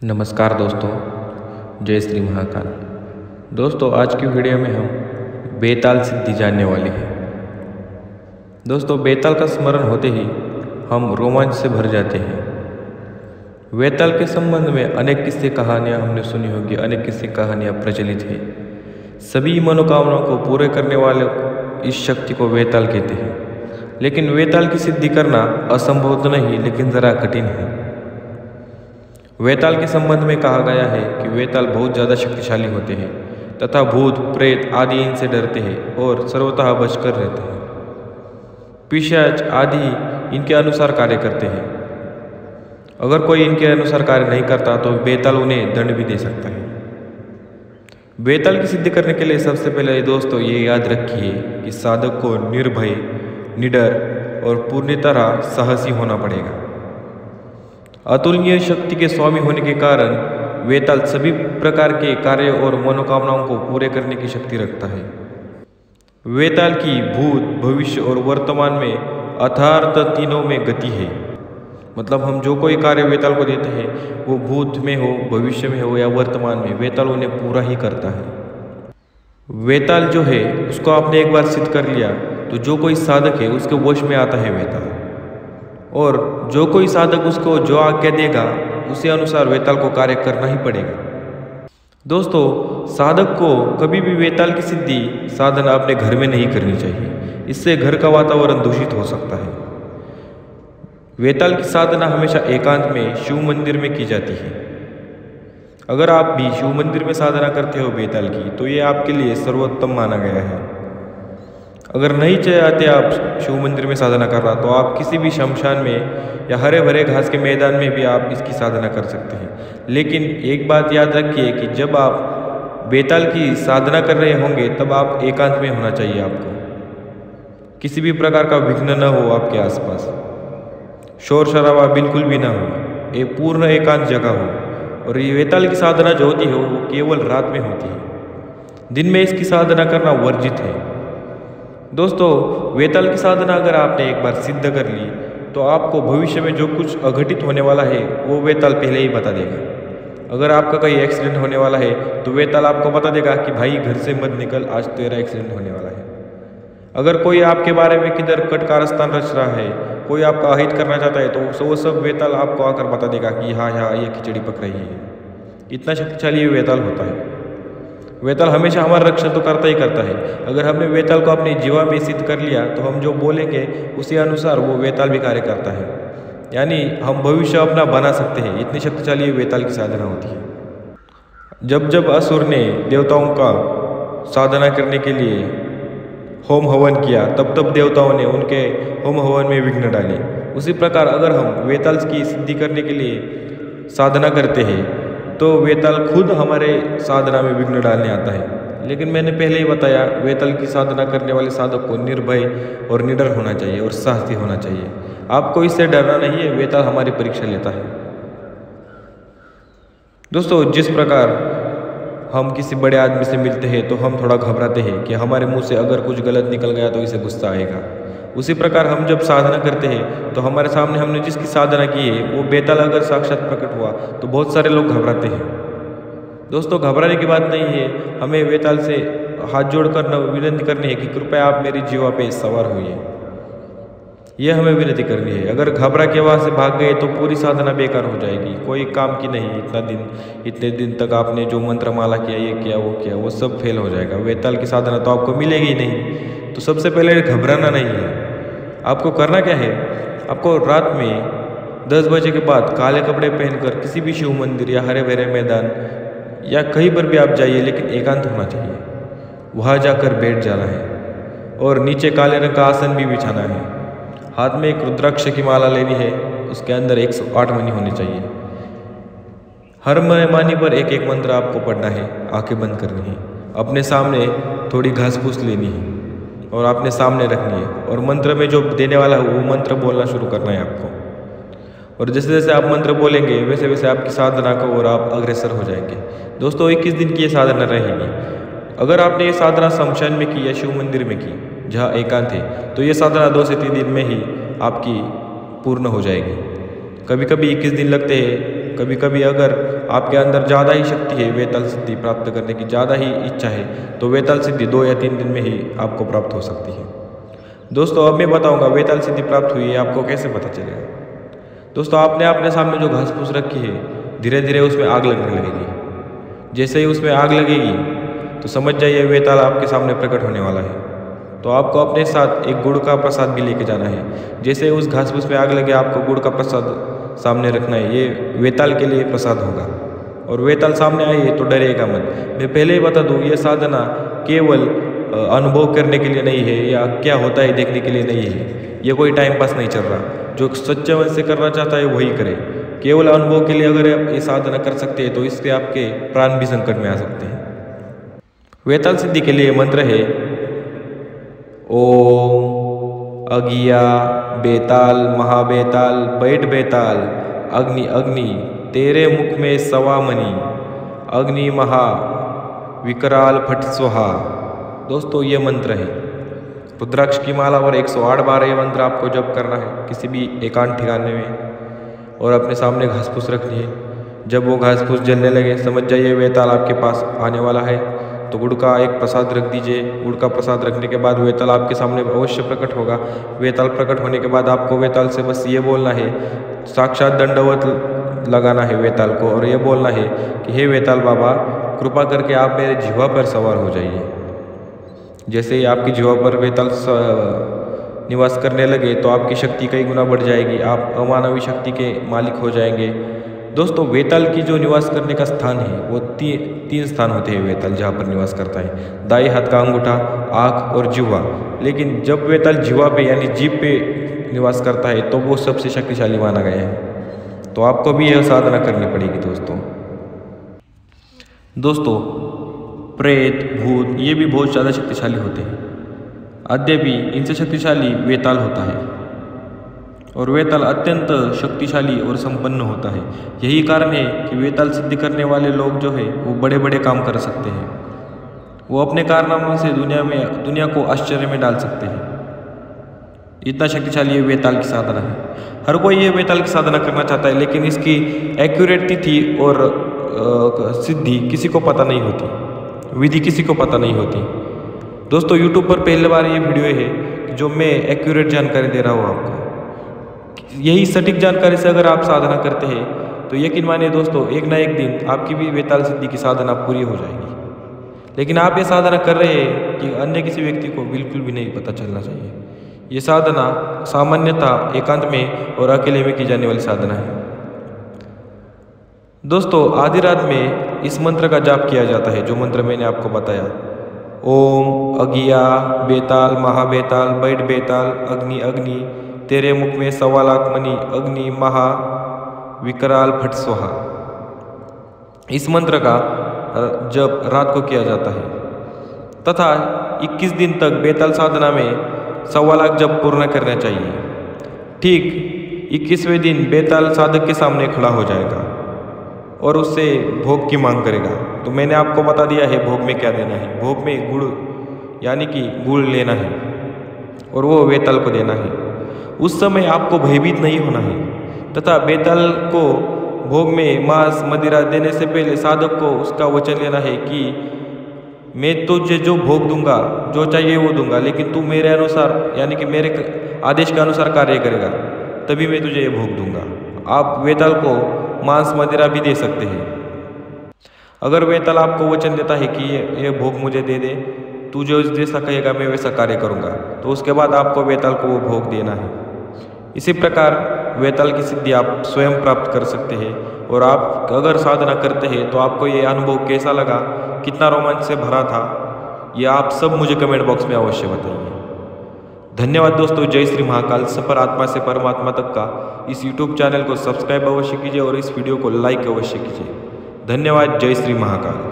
नमस्कार दोस्तों, जय श्री महाकाल। दोस्तों, आज की वीडियो में हम बेताल सिद्धि जानने वाले हैं। दोस्तों, बेताल का स्मरण होते ही हम रोमांच से भर जाते हैं। बेताल के संबंध में अनेक किस्से कहानियाँ हमने सुनी होगी, अनेक किस्से कहानियाँ प्रचलित है। सभी मनोकामनाओं को पूरे करने वाले इस शक्ति को बेताल कहते हैं। लेकिन बेताल की सिद्धि करना असंभव तो नहीं, लेकिन ज़रा कठिन है। बेताल के संबंध में कहा गया है कि बेताल बहुत ज़्यादा शक्तिशाली होते हैं तथा भूत प्रेत आदि इनसे डरते हैं और सर्वतः बचकर रहते हैं। पिशाच आदि इनके अनुसार कार्य करते हैं। अगर कोई इनके अनुसार कार्य नहीं करता तो बेताल उन्हें दंड भी दे सकता है। बेताल की सिद्धि करने के लिए सबसे पहले दोस्तों ये याद रखिए कि साधक को निर्भय, निडर और पूर्ण तरह साहसी होना पड़ेगा। अतुलनीय शक्ति के स्वामी होने के कारण बेताल सभी प्रकार के कार्य और मनोकामनाओं को पूरे करने की शक्ति रखता है। बेताल की भूत, भविष्य और वर्तमान में अर्थात तीनों में गति है। मतलब हम जो कोई कार्य बेताल को देते हैं वो भूत में हो, भविष्य में हो या वर्तमान में, बेताल उन्हें पूरा ही करता है। बेताल जो है उसको आपने एक बार सिद्ध कर लिया तो जो कोई साधक है उसके वश में आता है बेताल, और जो कोई साधक उसको जो आज्ञा देगा उसी अनुसार बेताल को कार्य करना ही पड़ेगा। दोस्तों, साधक को कभी भी बेताल की सिद्धि साधना अपने घर में नहीं करनी चाहिए। इससे घर का वातावरण दूषित हो सकता है। बेताल की साधना हमेशा एकांत में शिव मंदिर में की जाती है। अगर आप भी शिव मंदिर में साधना करते हो बेताल की तो ये आपके लिए सर्वोत्तम माना गया है। अगर नहीं चाहते आप शिव मंदिर में साधना करना तो आप किसी भी शमशान में या हरे भरे घास के मैदान में भी आप इसकी साधना कर सकते हैं। लेकिन एक बात याद रखिए कि जब आप बेताल की साधना कर रहे होंगे तब आप एकांत में होना चाहिए। आपको किसी भी प्रकार का विघ्न न हो, आपके आसपास शोर शराबा बिल्कुल भी ना हो, एक पूर्ण एकांत जगह हो। और ये बेताल की साधना जो होती है वो केवल रात में होती है। दिन में इसकी साधना करना वर्जित है। दोस्तों, बेताल की साधना अगर आपने एक बार सिद्ध कर ली तो आपको भविष्य में जो कुछ अघटित होने वाला है वो बेताल पहले ही बता देगा। अगर आपका कहीं एक्सीडेंट होने वाला है तो बेताल आपको बता देगा कि भाई घर से मत निकल, आज तेरा एक्सीडेंट होने वाला है। अगर कोई आपके बारे में किधर कट कारस्तान रच रहा है, कोई आपका अहित करना चाहता है तो वो सब बेताल आपको आकर बता देगा कि हाँ ये खिचड़ी पक रही है। इतना शक्तिशाली बेताल होता है। बेताल हमेशा हमारा रक्षण तो करता ही करता है। अगर हमने बेताल को अपनी जीवा में सिद्ध कर लिया तो हम जो बोलेंगे उसी अनुसार वो बेताल भी कार्य करता है। यानी हम भविष्य अपना बना सकते हैं। इतनी शक्तिशाली बेताल की साधना होती है। जब जब असुर ने देवताओं का साधना करने के लिए होम हवन किया तब तब देवताओं ने उनके होम हवन में विघ्न डाले। उसी प्रकार अगर हम बेताल की सिद्धि करने के लिए साधना करते हैं तो बेताल खुद हमारे साधना में विघ्न डालने आता है। लेकिन मैंने पहले ही बताया, बेताल की साधना करने वाले साधक को निर्भय और निडर होना चाहिए और साहसी होना चाहिए। आपको इससे डरना नहीं है। बेताल हमारी परीक्षा लेता है। दोस्तों, जिस प्रकार हम किसी बड़े आदमी से मिलते हैं तो हम थोड़ा घबराते हैं कि हमारे मुंह से अगर कुछ गलत निकल गया तो इसे गुस्सा आएगा। उसी प्रकार हम जब साधना करते हैं तो हमारे सामने हमने जिसकी साधना की है वो बेताल अगर साक्षात प्रकट हुआ तो बहुत सारे लोग घबराते हैं। दोस्तों, घबराने की बात नहीं है। हमें बेताल से हाथ जोड़कर विनती करनी है कि कृपया आप मेरी जीवा पे सवार होइए। यह हमें विनती करनी है। अगर घबरा के वहाँ से भाग गए तो पूरी साधना बेकार हो जाएगी, कोई काम की नहीं। इतने दिन तक आपने जो मंत्र माला किया, ये किया, वो किया, वो सब फेल हो जाएगा। बेताल की साधना तो आपको मिलेगी ही नहीं। तो सबसे पहले घबराना नहीं है। आपको करना क्या है, आपको रात में 10 बजे के बाद काले कपड़े पहनकर किसी भी शिव मंदिर या हरे भरे मैदान या कहीं पर भी आप जाइए, लेकिन एकांत होना चाहिए। वहाँ जाकर बैठ जाना है और नीचे काले रंग का आसन भी बिछाना है। हाथ में एक रुद्राक्ष की माला लेनी है, उसके अंदर 108 मणि होनी चाहिए। हर मणि पर एक एक मंत्र आपको पढ़ना है, आंखें बंद करनी है। अपने सामने थोड़ी घास फूस लेनी है और आपने सामने रखनी है, और मंत्र में जो देने वाला है वो मंत्र बोलना शुरू करना है आपको। और जैसे जैसे आप मंत्र बोलेंगे वैसे वैसे आपकी साधना को और आप अग्रसर हो जाएंगे। दोस्तों, 21 दिन की ये साधना रहेगी। अगर आपने ये साधना शमशान में की या शिव मंदिर में की जहाँ एकांत है तो ये साधना 2 से 3 दिन में ही आपकी पूर्ण हो जाएगी। कभी कभी 21 दिन लगते हैं, कभी कभी अगर आपके अंदर ज़्यादा ही शक्ति है वेताल सिद्धि प्राप्त करने की, ज़्यादा ही इच्छा है, तो वेताल सिद्धि 2 या 3 दिन में ही आपको प्राप्त हो सकती है। दोस्तों अब मैं बताऊंगा वेताल सिद्धि प्राप्त हुई है आपको कैसे पता चलेगा। दोस्तों आपने अपने सामने जो घास फूस रखी है धीरे धीरे उसमें आग लगने लगेगी। जैसे ही उसमें आग लगेगी तो समझ जाइए वेताल आपके सामने प्रकट होने वाला है। तो आपको अपने साथ एक गुड़ का प्रसाद भी लेके जाना है। जैसे उस घास फूस में आग लगे आपको गुड़ का प्रसाद सामने रखना है, ये वेताल के लिए प्रसाद होगा। और वेताल सामने आई तो डरेगा मत। मैं पहले ही बता दूँ ये साधना केवल अनुभव करने के लिए नहीं है या क्या होता है देखने के लिए नहीं है। ये कोई टाइम पास नहीं चल रहा। जो सच्चे मन से करना चाहता है वही करे। केवल अनुभव के लिए अगर आप ये साधना कर सकते हैं तो इससे आपके प्राण भी संकट में आ सकते हैं। वेताल सिद्धि के लिए मंत्र है ओम अगिया बेताल महाबेताल बैठ बेताल अग्नि अग्नि तेरे मुख में सवा मणि अग्नि महा विकराल फट स्वाहा। दोस्तों ये मंत्र है। रुद्राक्ष की माला और 108 बार ये मंत्र आपको जप करना है किसी भी एकांत ठिकाने में, और अपने सामने घास फूस रखनी है। जब वो घास फूस जलने लगे समझ जाइए वेताल आपके पास आने वाला है। तो गुड़ का एक प्रसाद रख दीजिए। गुड़ का प्रसाद रखने के बाद वेताल आपके सामने अवश्य प्रकट होगा। वेताल प्रकट होने के बाद आपको वेताल से बस ये बोलना है, साक्षात दंडवत लगाना है वेताल को, और ये बोलना है कि हे वेताल बाबा कृपा करके आप मेरे जिह्वा पर सवार हो जाइए। जैसे ही आपकी जिह्वा पर वेताल निवास करने लगे तो आपकी शक्ति कई गुना बढ़ जाएगी। आप अमानवी शक्ति के मालिक हो जाएंगे। दोस्तों वेताल की जो निवास करने का स्थान है वो तीन स्थान होते हैं वेताल जहाँ पर निवास करता है। दाएं हाथ का अंगूठा, आँख और जिह्वा। लेकिन जब वेताल जिह्वा पे यानी जीभ पे निवास करता है तो वो सबसे शक्तिशाली माना गया है। तो आपको भी यह साधना करनी पड़ेगी। दोस्तों प्रेत भूत ये भी बहुत ज़्यादा शक्तिशाली होते हैं। अद्यपि इनसे शक्तिशाली वेताल होता है, और वेताल अत्यंत शक्तिशाली और संपन्न होता है। यही कारण है कि वेताल सिद्धि करने वाले लोग जो है वो बड़े बड़े काम कर सकते हैं। वो अपने कारनामों से दुनिया को आश्चर्य में डाल सकते हैं। इतना शक्तिशाली ये वेताल की साधना है। हर कोई ये वेताल की साधना करना चाहता है, लेकिन इसकी एक्यूरेट तिथि और सिद्धि किसी को पता नहीं होती, विधि किसी को पता नहीं होती। दोस्तों यूट्यूब पर पहली बार ये वीडियो है जो मैं एक्यूरेट जानकारी दे रहा हूँ आपको। यही सटीक जानकारी से अगर आप साधना करते हैं तो यकीन मानिए दोस्तों एक ना एक दिन आपकी भी वेताल सिद्धि की साधना पूरी हो जाएगी। लेकिन आप ये साधना कर रहे हैं कि अन्य किसी व्यक्ति को बिल्कुल भी नहीं पता चलना चाहिए। ये साधना सामान्यतः एकांत में और अकेले में की जाने वाली साधना है। दोस्तों आधी रात में इस मंत्र का जाप किया जाता है, जो मंत्र मैंने आपको बताया। ओम अगिया बेताल महाबेताल बैठ बेताल अग्नि अग्नि तेरे मुख में 1.25 लाख मणि अग्नि महा विकराल फट स्वाहा। इस मंत्र का जप रात को किया जाता है तथा 21 दिन तक बेताल साधना में 1.25 लाख जप पूर्ण करना चाहिए। ठीक 21वें दिन बेताल साधक के सामने खड़ा हो जाएगा और उससे भोग की मांग करेगा। तो मैंने आपको बता दिया है भोग में क्या देना है। भोग में गुड़ यानी कि गुड़ लेना है और वो वेताल को देना है। उस समय आपको भयभीत नहीं होना है तथा बेताल को भोग में मांस मदिरा देने से पहले साधक को उसका वचन लेना है कि मैं तुझे जो भोग दूंगा, जो चाहिए वो दूंगा, लेकिन तू मेरे अनुसार यानी कि मेरे आदेश के अनुसार कार्य करेगा, तभी मैं तुझे ये भोग दूंगा। आप वेताल को मांस मदिरा भी दे सकते हैं। अगर वेताल आपको वचन देता है कि ये भोग मुझे दे दे, तू जो जैसा कहेगा मैं वैसा कार्य करूंगा, तो उसके बाद आपको वेताल को वो भोग देना है। इसी प्रकार वेताल की सिद्धि आप स्वयं प्राप्त कर सकते हैं। और आप अगर साधना करते हैं तो आपको ये अनुभव कैसा लगा, कितना रोमांच से भरा था, ये आप सब मुझे कमेंट बॉक्स में अवश्य बताइए। धन्यवाद दोस्तों। जय श्री महाकाल। सफर आत्मा से परमात्मा तक का इस यूट्यूब चैनल को सब्सक्राइब अवश्य कीजिए और इस वीडियो को लाइक अवश्य कीजिए। धन्यवाद। जय श्री महाकाल।